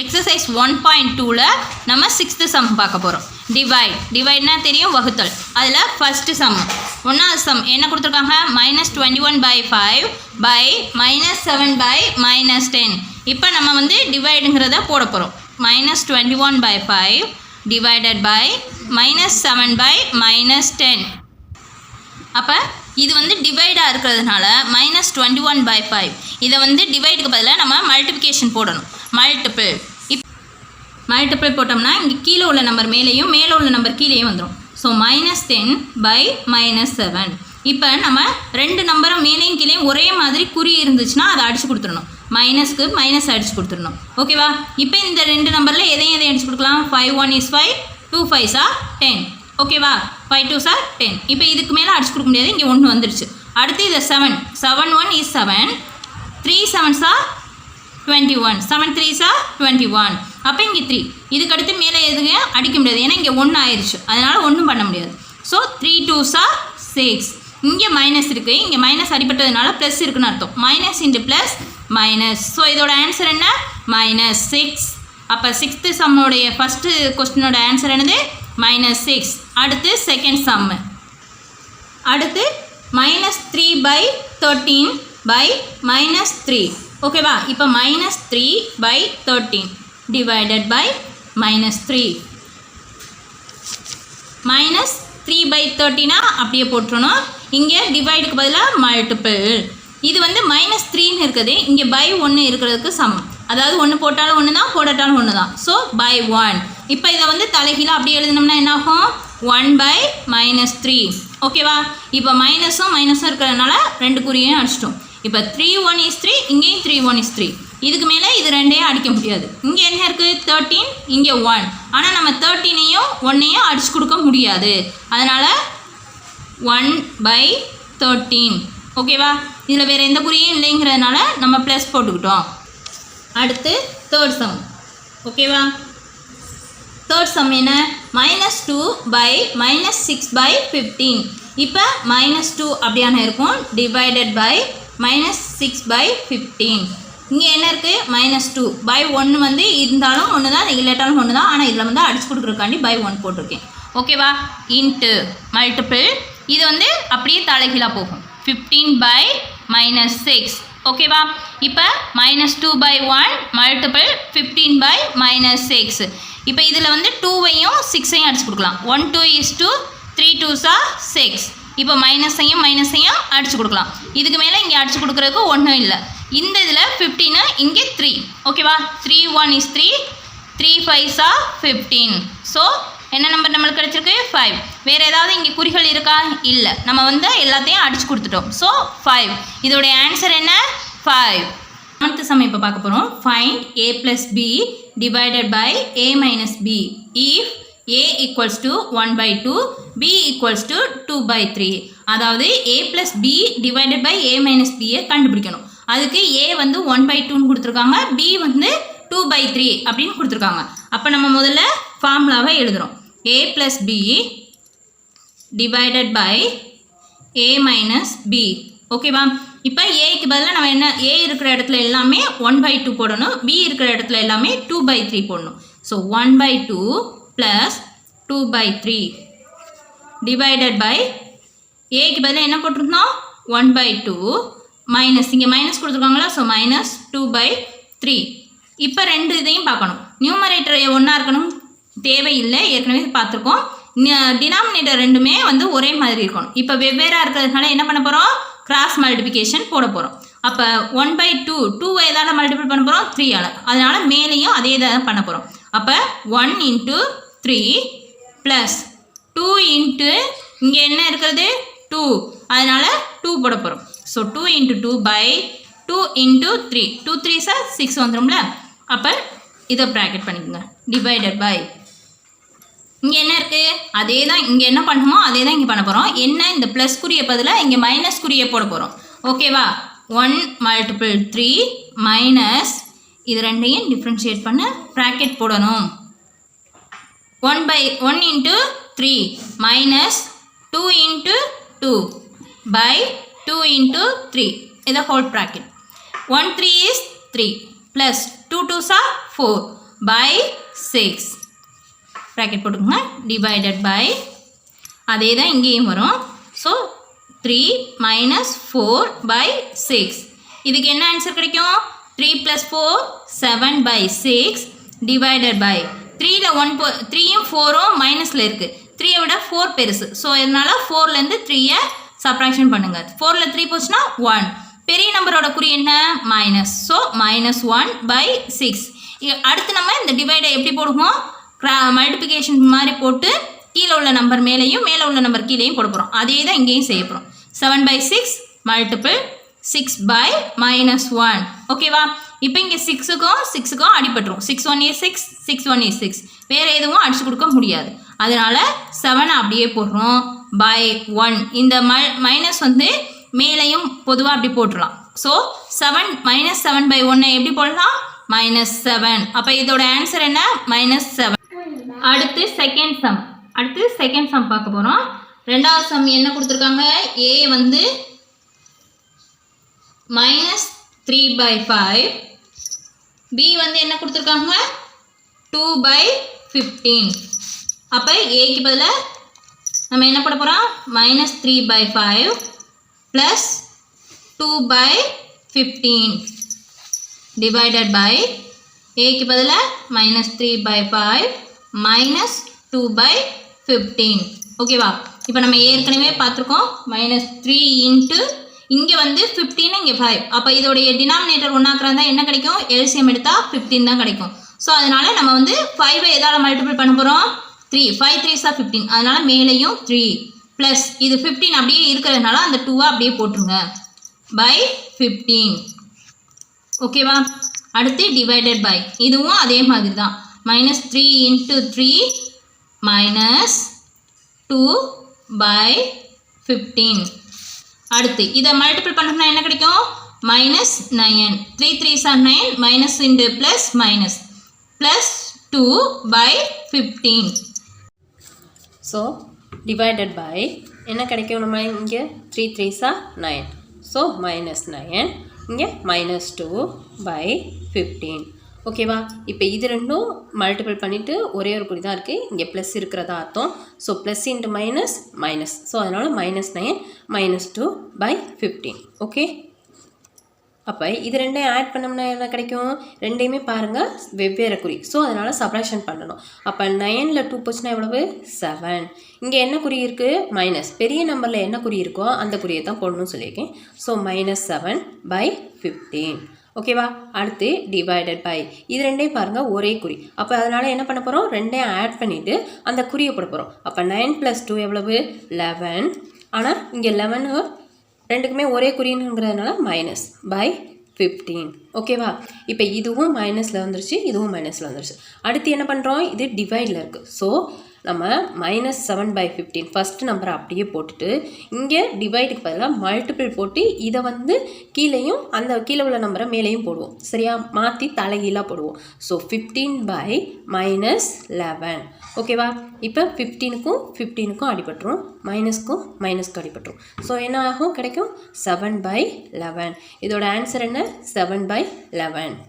Exercise 1.2ல நம்ம 6th some பார்க்க போகிறோம். டிவைட்னா தெரியும், வகுத்தல். அதில் ஃபஸ்ட்டு சம், ஒன்றாவது சம் என்ன கொடுத்துருக்காங்க? -21/5 by -7/-10. இப்போ நம்ம வந்து டிவைடுங்கிறத போட போகிறோம். -21/5 divided by -7/-10. அப்போ இது வந்து டிவைடாக இருக்கிறதுனால -21/5 இதை வந்து டிவைடுக்கு பதிலாக நம்ம மல்டிப்ளிகேஷன் போடணும். மல்டிபிள் போட்டோம்னா இங்கே கீழே உள்ள நம்பர் மேலேயும் மேலே உள்ள நம்பர் கீழேயும் வந்துடும். ஸோ -10/-7. இப்போ நம்ம ரெண்டு நம்பரும் மேலேயும் கீழேயும் ஒரே மாதிரி குறி இருந்துச்சுன்னா அதை அடித்து கொடுத்துடணும். மைனஸ்க்கு மைனஸ் அடித்து கொடுத்துடணும். ஓகேவா? இப்போ இந்த ரெண்டு நம்பரில் எதையும் அடித்து கொடுக்கலாம். 5 1 is 5, 2 5s are 10. ஓகேவா? 5 2s are 10. இப்போ இதுக்கு மேலே அடிச்சு கொடுக்க முடியாது, இங்கே 1 வந்துருச்சு. அடுத்து இதை 7 1 is 7, 3 7s are 21, 7 3s are 21. அப்போ இங்கே 3. இதுக்கு அடுத்து மேலே எதுங்க அடிக்க முடியாது, ஏன்னா இங்கே 1 ஆயிடுச்சு, அதனால் ஒன்றும் பண்ண முடியாது. So 3 2s are 6. இங்கே மைனஸ் இருக்குது, இங்கே மைனஸ் அடிப்பட்டதுனால ப்ளஸ் இருக்குன்னு அர்த்தம். Minus into plus minus. So இதோட ஆன்சர் என்ன? -6. அப்போ 6th சம்மோடைய ஃபஸ்ட்டு கொஸ்டினோட ஆன்சர் என்னது? -6. அடுத்து செகண்ட் சம்மு. அடுத்து -3/13 by -3. ஓகேவா? இப்போ -3/13 divided by -3. -3/13 அப்படியே போட்டுருணும். இங்கே டிவைடுக்கு பதிலாக மல்டிபிள். இது வந்து -3ன்னு இருக்குது, இங்கே by 1 இருக்கிறதுக்கு சமம். அதாவது 1 போட்டாலும் 1 தான், போடாட்டாலும் 1 தான். So by 1. இப்போ இதை வந்து தலைகீழாக அப்படியே எழுதினோம்னா என்ன ஆகும்? 1/-3. ஓகேவா? இப்போ மைனஸும் இருக்கிறதுனால ரெண்டு குறியையும் அடிச்சிட்டோம். இப்போ 3 1 is 3, இங்கேயும் 3 1 is 3. இதுக்கு மேலே இது ரெண்டையும் அடிக்க முடியாது. இங்கே என்ன இருக்குது? 13, இங்கே 1. ஆனால் நம்ம 13ஐயும் 1ஐயும் அடிச்சு கொடுக்க முடியாது, அதனால் 1/13. ஓகேவா? இதில் வேறு எந்த குறியும் இல்லைங்கிறதுனால நம்ம ப்ளஸ் போட்டுக்கிட்டோம். அடுத்து தேர்ட் சம். ஓகேவா? தேர்ட் சம் என்ன? -2/-6/15. இப்போ -2 அப்படியான இருக்கும், டிவைடட் பை -6/15. இங்கே என்ன இருக்குது? -2 by 1 வந்து இருந்தாலும் 1 தான், இல்லாட்டாலும் 1 தான். ஆனால் இதில் வந்து அடிச்சு கொடுக்குறதுக்காண்டி by 1 போட்டிருக்கேன். ஓகேவா? Into multiple. இது வந்து அப்படியே தலைகீழாக போகும். 15/-6. ஓகேவா? இப்போ -2/1 மல்டிபிள் 15/-6. இப்போ இதில் வந்து 2வையும் 6ஐயும் அடிச்சு கொடுக்கலாம். 1 2 is 2, 3 2s are 6. இப்போ மைனஸையும் அடிச்சு கொடுக்கலாம். இதுக்கு மேலே இங்கே அடிச்சு கொடுக்குறதுக்கு ஒன்றும் இல்லை. இந்த இதில் 15, இங்கே 3. ஓகேவா? 3 1 is 3, 3 5s are 15. ஸோ என்ன நம்பர் நம்மளுக்கு கிடச்சிருக்கு? 5. வேறு ஏதாவது இங்கே குறிகள் இருக்கா? இல்லை. நம்ம வந்து எல்லாத்தையும் அடிச்சு கொடுத்துட்டோம். ஸோ 5. இதோடைய ஆன்சர் என்ன? 5. அடுத்த சம் இப்போ பார்க்க போகிறோம். Find a + b divided by a - b if a equals to 1/2, b equals to 2/3. அதாவது a + b divided by a - b கண்டுபிடிக்கணும். அதுக்கு a வந்து 1/2ன்னு கொடுத்துருக்காங்க, b வந்து 2/3 அப்படின்னு கொடுத்துருக்காங்க. அப்போ நம்ம முதல்ல ஃபார்முலாவை எழுதுகிறோம். a + b divided by a - b. ஓகேவா? இப்போ ஏக்கு பதிலாக நம்ம என்ன, a இருக்கிற இடத்துல எல்லாமே 1/2 போடணும், b இருக்கிற இடத்துல எல்லாமே 2/3 போடணும். ஸோ 1/2 + 2/3 divided by ஏக்கு பதிலாக என்ன போட்டிருந்தோம்? 1/2 மைனஸ், இங்கே மைனஸ் கொடுத்துருக்காங்களா? ஸோ -2/3. இப்போ ரெண்டு இதையும் பார்க்கணும். நியூமரேட்டர் ஒன்றா இருக்கணும் தேவையில்லை, ஏற்கனவே பார்த்துருக்கோம். டினாமினேட்டர் ரெண்டுமே வந்து ஒரே மாதிரி இருக்கணும். இப்போ வெவ்வேறாக இருக்கிறதுனால என்ன பண்ண போகிறோம்? கிராஸ் மல்டிப்ளிகேஷன் போட போகிறோம். அப்போ 1/2 2 எதால் மல்டிபிள் பண்ண போகிறோம்? 3ஆல். அதனால் மேலேயும் அதே தான் பண்ண போகிறோம். அப்போ 1 × 3 ப்ளஸ் 2 × இங்கே என்ன இருக்கிறது? 2, அதனால் 2 போட போகிறோம். So 2 × 2/2 × 3, 2 3s are 6 வந்துடும்ல. அப்போ இதை ப்ராக்கெட் பண்ணிக்கோங்க. டிவைடட் பை இங்கே என்ன இருக்குது? அதே தான் இங்கே என்ன பண்ணணுமோ அதே தான் இங்கே பண்ண போகிறோம். என்ன, இந்த ப்ளஸ் குறியை பதிலாக இங்கே மைனஸ் குறியை போட போகிறோம். ஓகேவா? 1 × 3 மைனஸ் இது ரெண்டையும் டிஃப்ரென்ஷியேட் பண்ண ப்ராக்கெட் போடணும். 1 × 3 மைனஸ் 2 × 2 by 2 × 3 இதை whole bracket. 1 3 is 3 plus 2 2s are 4. by 6 bracket போட்டுக்கோங்க divided by அதே தான் இங்கேயும் வரும் ஸோ 3 minus 4 by 6 இதுக்கு என்ன ஆன்சர் கிடைக்கும் 3 plus 4 7 by 6 divided by 3ல 3யும் 4ம் மைனஸில் இருக்குது 3யை விட 4 பெருசு ஸோ இதனால் 4லேருந்து 3யை சப்ராக்ஷன் பண்ணுங்கள் 4ல் 3 போச்சுன்னா 1 பெரிய நம்பரோட குறி என்ன மைனஸ் ஸோ -1 by 6 அடுத்து நம்ம இந்த டிவைடை எப்படி போடுவோம் மல்டிப்ளிகேஷன் மாதிரி போட்டு கீழே உள்ள நம்பர் மேலேயும் மேலே உள்ள நம்பர் கீழேயும் போட போகிறோம் அதே தான் இங்கேயும் செய்ய போகிறோம் 7 by 6 மல்டிபிள் 6 by -1 ஓகேவா இப்போ இங்கே 6க்கும் அடிபட்டுரும் 6 1 is 6 6 1 is 6 வேறு எதுவும் அடிச்சு கொடுக்க முடியாது அதனால் 7 அப்படியே போடுறோம் by 1 இந்த மைனஸ் வந்து மேலேயும் பொதுவாக அப்படி போட்டுடலாம் ஸோ 7 by 1 எப்படி போடலாம் -7 அப்போ இதோட ஆன்சர் என்ன -7 அடுத்து செகண்ட் சம் பார்க்க போகிறோம் ரெண்டாவது சம் என்ன கொடுத்துருக்காங்க ஏ வந்து -3 by 5 பி வந்து என்ன கொடுத்துருக்காங்க 2 by 15 அப்போ ஏக்கு பதிலாக நம்ம என்ன பண்ண போகிறோம் -3 by 5 plus 2 by 15 divided by ஏக்கு பதிலாக -3 by 5 minus 2 by 15 ஓகேவா இப்போ நம்ம ஏற்கனவே பார்த்துருக்கோம் -3 இன்ட்டு இங்கே வந்து 15 இங்கே 5 அப்போ இதோடைய டினாமினேட்டர் ஒன்றாக்குறதா என்ன கிடைக்கும் எல்சிஎம் எடுத்தால் 15 தான் கிடைக்கும் ஸோ அதனால் நம்ம வந்து 5ஐ எதால் மல்டிபிள் பண்ண போகிறோம் 3 5 3s are 15 அதனால் மேலேயும் 3 ப்ளஸ் இது 15 அப்படியே இருக்கிறதுனால அந்த 2 அப்படியே போட்டுருங்க by 15 ஓகேவா அடுத்து டிவைடட் பை இதுவும் அதே மாதிரி தான் -3 இன்ட்டு 3 minus 2 by 15 அடுத்து இதை மல்டிபிள் பண்ணோம்னா என்ன கிடைக்கும் -9 3 3s are 9 minus into plus minus plus 2 by 15 so divided by என்ன கிடைக்கும் நம்ம இங்கே 3 3s are 9 ஸோ -9 இங்கே -2 by 15 ஓகேவா இப்போ இது ரெண்டும் மல்டிபிள் பண்ணிவிட்டு ஒரே ஒரு குறி தான் இருக்குது இங்கே ப்ளஸ் இருக்கிறதா அர்த்தம் so plus into minus so அதனால் -9 -2 by 15 ஓகே அப்போ இது ரெண்டையும் ஆட் பண்ணோம்னா என்ன கிடைக்கும் ரெண்டையுமே பாருங்கள் வெவ்வேறு குறி ஸோ அதனால் சப்ராக்ஷன் பண்ணணும் அப்போ 9ல் 2 போச்சுன்னா எவ்வளவு 7 இங்கே என்ன குறி இருக்குது மைனஸ் பெரிய நம்பரில் என்ன குறி இருக்கோ அந்த குறியை தான் போடணும்னு சொல்லியிருக்கேன் ஸோ -7 by 15 ஓகேவா அடுத்து டிவைடட் பை இது ரெண்டையும் பாருங்கள் ஒரே குறி அப்போ அதனால் என்ன பண்ண போகிறோம் ரெண்டையும் ஆட் பண்ணிவிட்டு அந்த குறியை போட போகிறோம் அப்போ 9 + 2 எவ்வளவு 11 ஆனால் இங்கே 11 ரெண்டுக்குமே ஒரே குறிங்கிறதுனால மைனஸ் பை 15 ஓகேவா இப்போ இதுவும் மைனஸில் வந்துருச்சு இதுவும் மைனஸில் வந்துருச்சு அடுத்து என்ன பண்ணுறோம் இது டிவைடில் இருக்குது ஸோ நம்ம -7 by 15 ஃபஸ்ட்டு நம்பரை அப்படியே போட்டுட்டு இங்கே டிவைடுக்கு பதிலாக மல்டிபிள் போட்டு இதை வந்து கீழேயும் அந்த கீழே உள்ள நம்பரை மேலேயும் போடுவோம் சரியா மாற்றி தலைகீழாக போடுவோம் ஸோ 15 by -11 ஓகேவா இப்போ 15க்கும் அடிபட்டுரும் மைனஸ்க்கும் அடிபட்டுரும் ஸோ என்ன ஆகும் கிடைக்கும் 7 by 11 இதோட ஆன்சர் என்ன 7 by 11